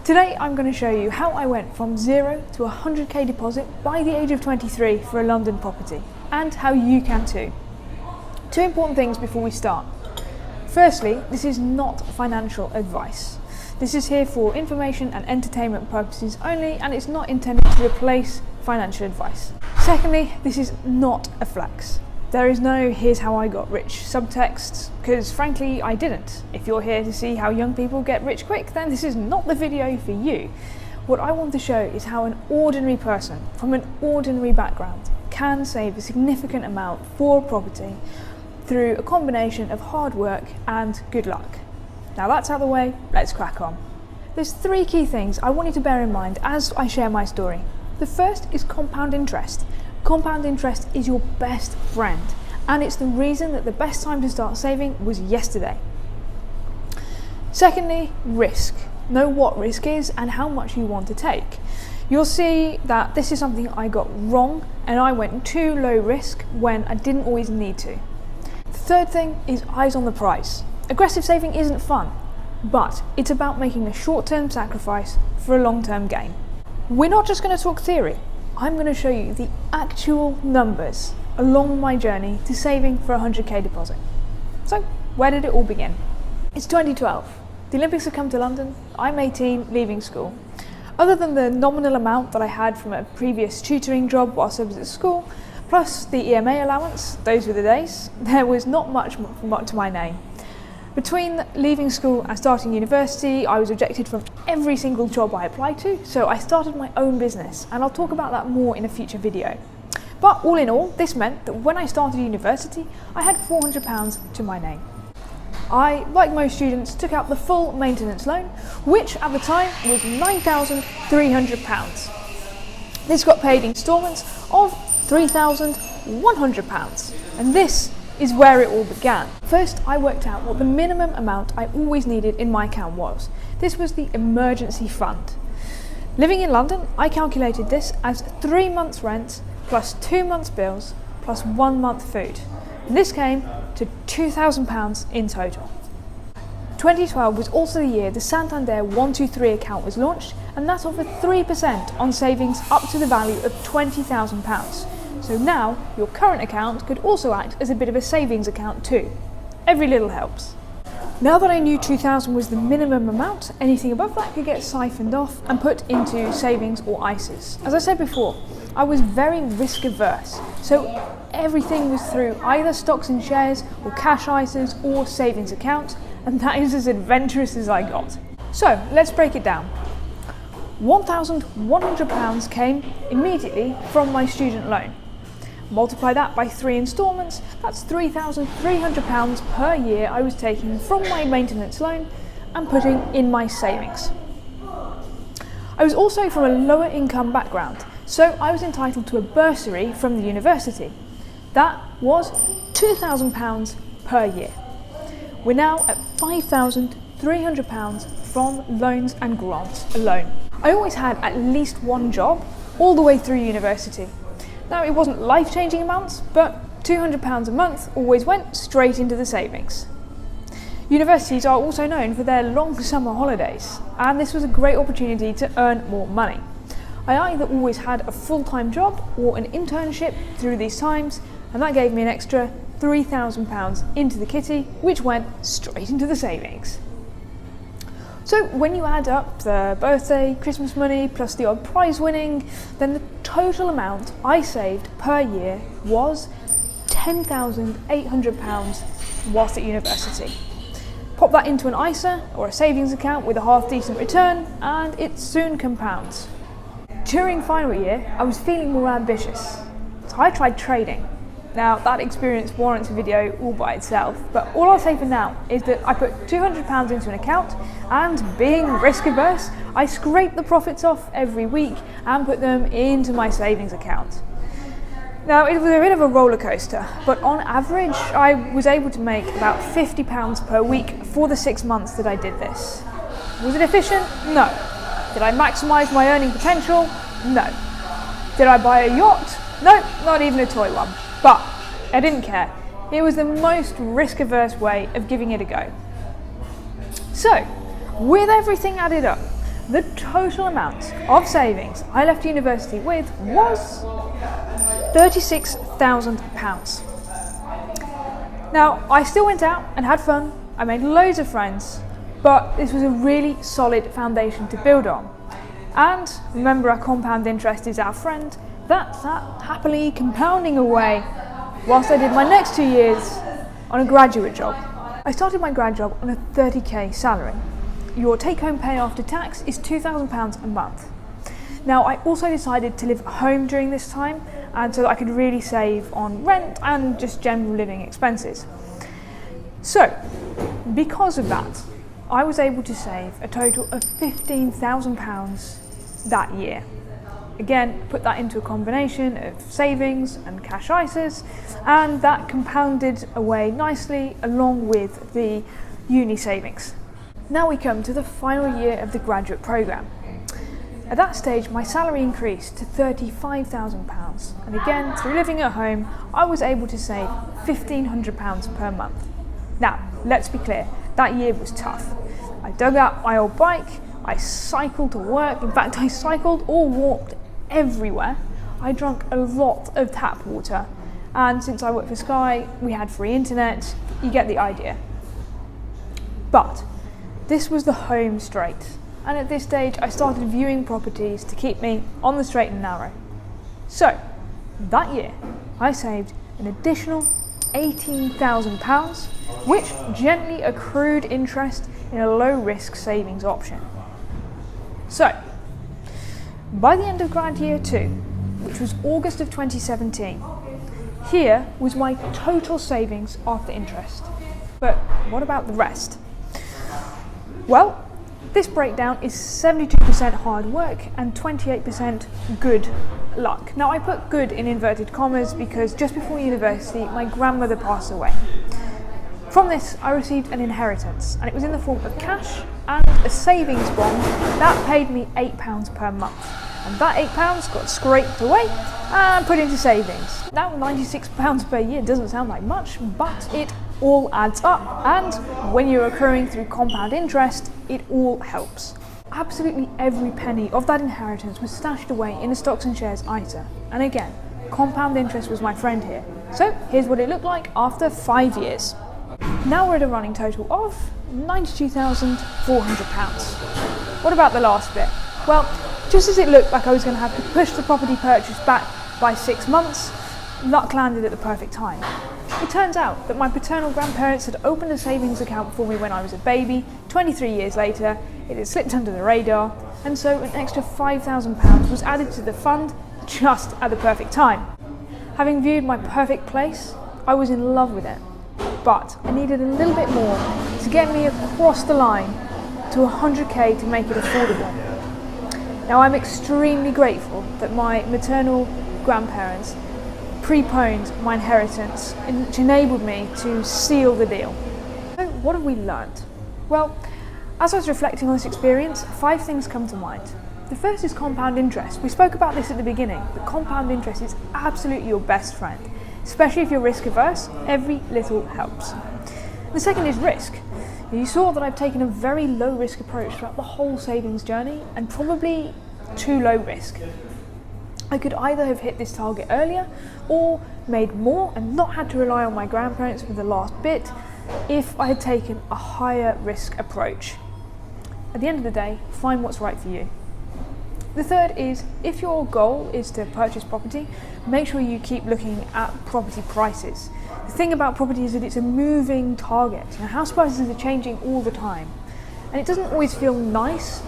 Today I'm going to show you how I went from 0 to 100k deposit by the age of 23 for a London property, and how you can too. Two important things before we start. Firstly, this is not financial advice. This is here for information and entertainment purposes only, and it's not intended to replace financial advice. Secondly, this is not a flex. There is no "here's how I got rich" subtext, because frankly I didn't. If you're here to see how young people get rich quick, then this is not the video for you. What I want to show is how an ordinary person from an ordinary background can save a significant amount for property through a combination of hard work and good luck. Now that's out of the way, let's crack on. There's three key things I want you to bear in mind as I share my story. The first is compound interest. Compound interest is your best friend, and it's the reason that the best time to start saving was yesterday. Secondly, risk. Know what risk is and how much you want to take. You'll see that this is something I got wrong, and I went too low risk when I didn't always need to. The third thing is eyes on the prize. Aggressive saving isn't fun, but it's about making a short-term sacrifice for a long-term gain. We're not just going to talk theory. I'm going to show you the actual numbers along my journey to saving for a 100k deposit. So, where did it all begin? It's 2012. The Olympics have come to London. I'm 18, leaving school. Other than the nominal amount that I had from a previous tutoring job whilst I was at school, plus the EMA allowance, those were the days, there was not much to my name. Between leaving school and starting university, I was rejected from every single job I applied to, so I started my own business, and I'll talk about that more in a future video. But all in all, this meant that when I started university, I had £400 to my name. I, like most students, took out the full maintenance loan, which at the time was £9,300. This got paid in instalments of £3,100, and this is where it all began. First, I worked out what the minimum amount I always needed in my account was. This was the emergency fund. Living in London, I calculated this as 3 months rent plus 2 months bills plus 1 month food. And this came to £2,000 in total. 2012 was also the year the Santander 123 account was launched, and that offered 3% on savings up to the value of £20,000. So now, your current account could also act as a bit of a savings account too. Every little helps. Now that I knew 2,000 was the minimum amount, anything above that could get siphoned off and put into savings or ISAs. As I said before, I was very risk averse, so everything was through either stocks and shares or cash ISAs or savings accounts, and that is as adventurous as I got. So let's break it down. £1,100 came immediately from my student loan. Multiply that by 3 instalments, that's £3,300 per year I was taking from my maintenance loan and putting in my savings. I was also from a lower income background, so I was entitled to a bursary from the university. That was £2,000 per year. We're now at £5,300 from loans and grants alone. I always had at least one job all the way through university. Now, it wasn't life-changing amounts, but £200 a month always went straight into the savings. Universities are also known for their long summer holidays, and this was a great opportunity to earn more money. I either always had a full-time job or an internship through these times, and that gave me an extra £3,000 into the kitty, which went straight into the savings. So when you add up the birthday, Christmas money, plus the odd prize winning, then the total amount I saved per year was £10,800 whilst at university. Pop that into an ISA or a savings account with a half decent return, and it soon compounds. During final year, I was feeling more ambitious, so I tried trading. Now, that experience warrants a video all by itself, but all I'll say for now is that I put £200 into an account, and being risk averse, I scraped the profits off every week and put them into my savings account. Now, it was a bit of a roller coaster, but on average, I was able to make about £50 per week for the 6 months that I did this. Was it efficient? No. Did I maximise my earning potential? No. Did I buy a yacht? No, not even a toy one. But I didn't care. It was the most risk-averse way of giving it a go. So, with everything added up, the total amount of savings I left university with was £36,000. Now, I still went out and had fun, I made loads of friends, but this was a really solid foundation to build on. And remember, our compound interest is our friend. That's that happily compounding away whilst I did my next 2 years on a graduate job. I started my grad job on a 30k salary. Your take-home pay after tax is £2,000 a month. Now, I also decided to live at home during this time, and so that I could really save on rent and just general living expenses. So, because of that, I was able to save a total of £15,000 that year. Again, put that into a combination of savings and cash ISAs, and that compounded away nicely along with the uni savings. Now we come to the final year of the graduate programme. At that stage, my salary increased to £35,000, and again, through living at home, I was able to save £1,500 per month. Now, let's be clear, that year was tough. I dug out my old bike, I cycled to work, in fact I cycled or walked everywhere. I drank a lot of tap water, and since I worked for Sky, we had free internet, you get the idea. But this was the home straight, and at this stage I started viewing properties to keep me on the straight and narrow. So, that year I saved an additional £18,000, which gently accrued interest in a low-risk savings option. So, by the end of grad year 2, which was August of 2017, here was my total savings after interest. But what about the rest? Well, this breakdown is 72% hard work and 28% good luck. Now, I put good in inverted commas because just before university, my grandmother passed away. From this, I received an inheritance, and it was in the form of cash and a savings bond that paid me £8 per month. And that £8 got scraped away and put into savings. Now, £96 per year doesn't sound like much, but it all adds up. And when you're accruing through compound interest, it all helps. Absolutely every penny of that inheritance was stashed away in a stocks and shares ISA. And again, compound interest was my friend here. So here's what it looked like after 5 years. Now we're at a running total of £92,400. What about the last bit? Well, just as it looked like I was going to have to push the property purchase back by 6 months, luck landed at the perfect time. It turns out that my paternal grandparents had opened a savings account for me when I was a baby. 23 years later, it had slipped under the radar, and so an extra £5,000 was added to the fund just at the perfect time. Having viewed my perfect place, I was in love with it, but I needed a little bit more to get me across the line to 100k to make it affordable. Now, I'm extremely grateful that my maternal grandparents preponed my inheritance, which enabled me to seal the deal. So what have we learned? Well, as I was reflecting on this experience, 5 things come to mind. The first is compound interest. We spoke about this at the beginning, but compound interest is absolutely your best friend. Especially if you're risk averse, every little helps. The second is risk. You saw that I've taken a very low risk approach throughout the whole savings journey, and probably too low risk. I could either have hit this target earlier or made more and not had to rely on my grandparents for the last bit if I had taken a higher risk approach. At the end of the day, find what's right for you. The third is, if your goal is to purchase property, make sure you keep looking at property prices. The thing about property is that it's a moving target. House prices are changing all the time, and it doesn't always feel nice,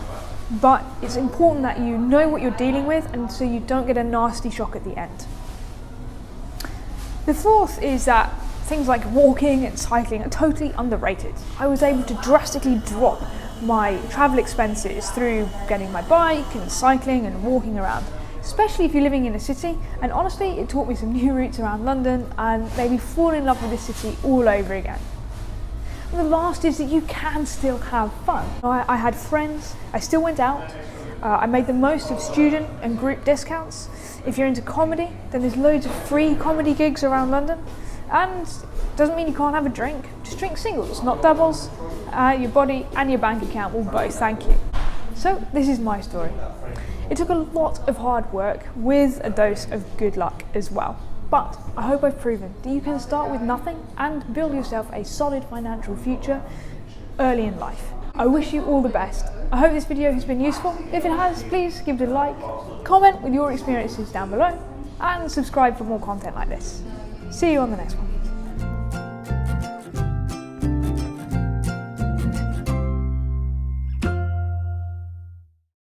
but it's important that you know what you're dealing with, and so you don't get a nasty shock at the end. The fourth is that things like walking and cycling are totally underrated. I was able to drastically drop my travel expenses through getting my bike and cycling and walking around, especially if you're living in a city, and honestly it taught me some new routes around London and made me fall in love with this city all over again. And the last is that you can still have fun. I had friends, I still went out, I made the most of student and group discounts. If you're into comedy, then there's loads of free comedy gigs around London, and doesn't mean you can't have a drink, just drink singles, not doubles. Your body and your bank account will both thank you. So this is my story. It took a lot of hard work with a dose of good luck as well. But I hope I've proven that you can start with nothing and build yourself a solid financial future early in life. I wish you all the best. I hope this video has been useful. If it has, please give it a like, comment with your experiences down below, and subscribe for more content like this. See you on the next one.